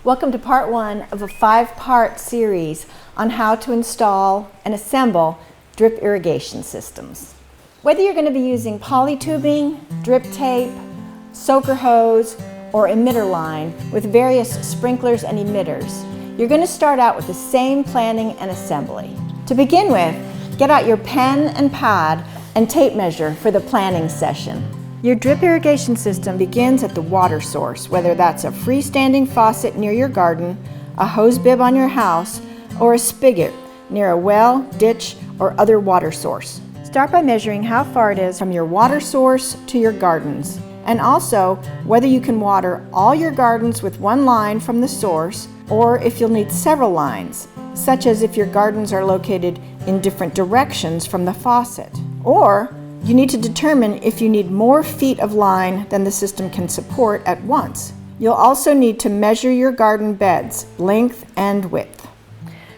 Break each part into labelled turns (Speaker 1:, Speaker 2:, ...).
Speaker 1: Welcome to part one of a 5-part series on how to install and assemble drip irrigation systems. Whether you're going to be using polytubing, drip tape, soaker hose, or emitter line with various sprinklers and emitters, you're going to start out with the same planning and assembly. To begin with, get out your pen and pad and tape measure for the planning session. Your drip irrigation system begins at the water source, whether that's a freestanding faucet near your garden, a hose bib on your house, or a spigot near a well, ditch, or other water source. Start by measuring how far it is from your water source to your gardens, and also whether you can water all your gardens with one line from the source, or if you'll need several lines, such as if your gardens are located in different directions from the faucet. Or you need to determine if you need more feet of line than the system can support at once. You'll also need to measure your garden beds, length and width.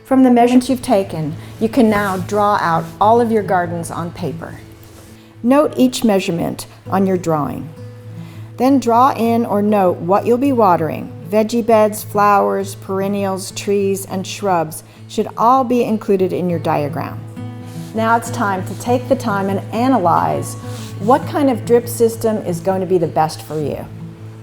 Speaker 1: From the measurements you've taken, you can now draw out all of your gardens on paper. Note each measurement on your drawing. Then draw in or note what you'll be watering. Veggie beds, flowers, perennials, trees, and shrubs should all be included in your diagram. Now it's time to take the time and analyze what kind of drip system is going to be the best for you.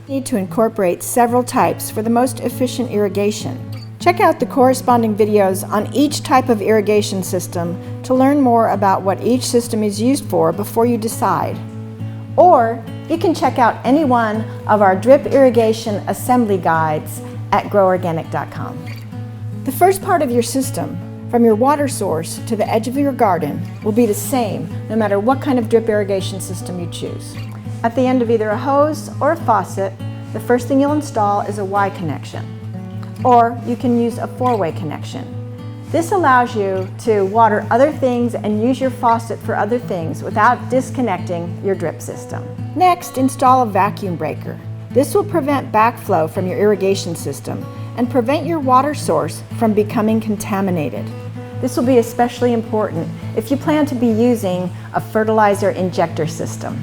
Speaker 1: You need to incorporate several types for the most efficient irrigation. Check out the corresponding videos on each type of irrigation system to learn more about what each system is used for before you decide. Or you can check out any one of our drip irrigation assembly guides at groworganic.com. The first part of your system, from your water source to the edge of your garden, will be the same no matter what kind of drip irrigation system you choose. At the end of either a hose or a faucet, the first thing you'll install is a Wye connection. Or you can use a 4-way connection. This allows you to water other things and use your faucet for other things without disconnecting your drip system. Next, install a vacuum breaker. This will prevent backflow from your irrigation system and prevent your water source from becoming contaminated. This will be especially important if you plan to be using a fertilizer injector system.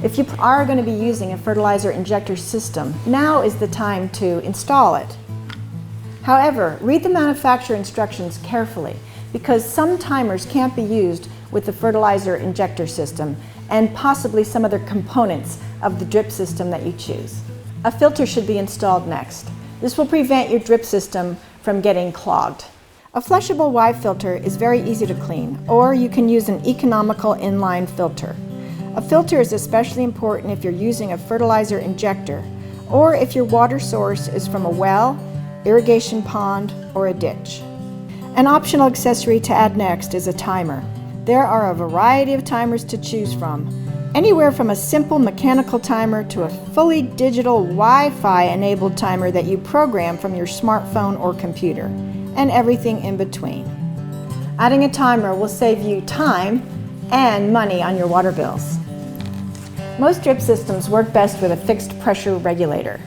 Speaker 1: If you are going to be using a fertilizer injector system, now is the time to install it. However, read the manufacturer instructions carefully because some timers can't be used with the fertilizer injector system and possibly some other components of the drip system that you choose. A filter should be installed next. This will prevent your drip system from getting clogged. A flushable Wye filter is very easy to clean, or you can use an economical inline filter. A filter is especially important if you're using a fertilizer injector, or if your water source is from a well, irrigation pond, or a ditch. An optional accessory to add next is a timer. There are a variety of timers to choose from, anywhere from a simple mechanical timer to a fully digital Wi-Fi enabled timer that you program from your smartphone or computer, and everything in between. Adding a timer will save you time and money on your water bills. Most drip systems work best with a fixed pressure regulator.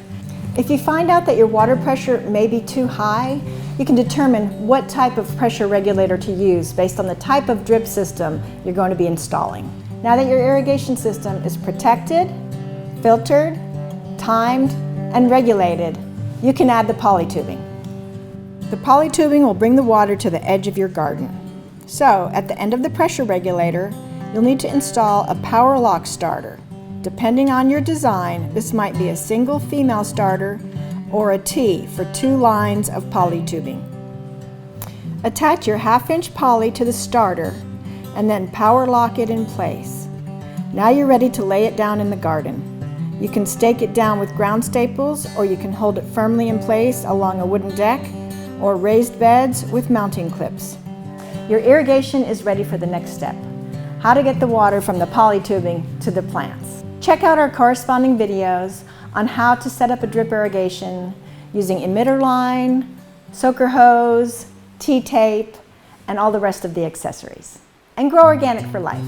Speaker 1: If you find out that your water pressure may be too high, you can determine what type of pressure regulator to use based on the type of drip system you're going to be installing. Now that your irrigation system is protected, filtered, timed, and regulated, you can add the polytubing. The polytubing will bring the water to the edge of your garden. So, at the end of the pressure regulator, you'll need to install a power lock starter. Depending on your design, this might be a single female starter or a T for 2 lines of polytubing. Attach your 1/2-inch poly to the starter and then power lock it in place. Now you're ready to lay it down in the garden. You can stake it down with ground staples, or you can hold it firmly in place along a wooden deck or raised beds with mounting clips. Your irrigation is ready for the next step: how to get the water from the polytubing to the plants. Check out our corresponding videos on how to set up a drip irrigation using emitter line, soaker hose, T-tape, and all the rest of the accessories. And grow organic for life.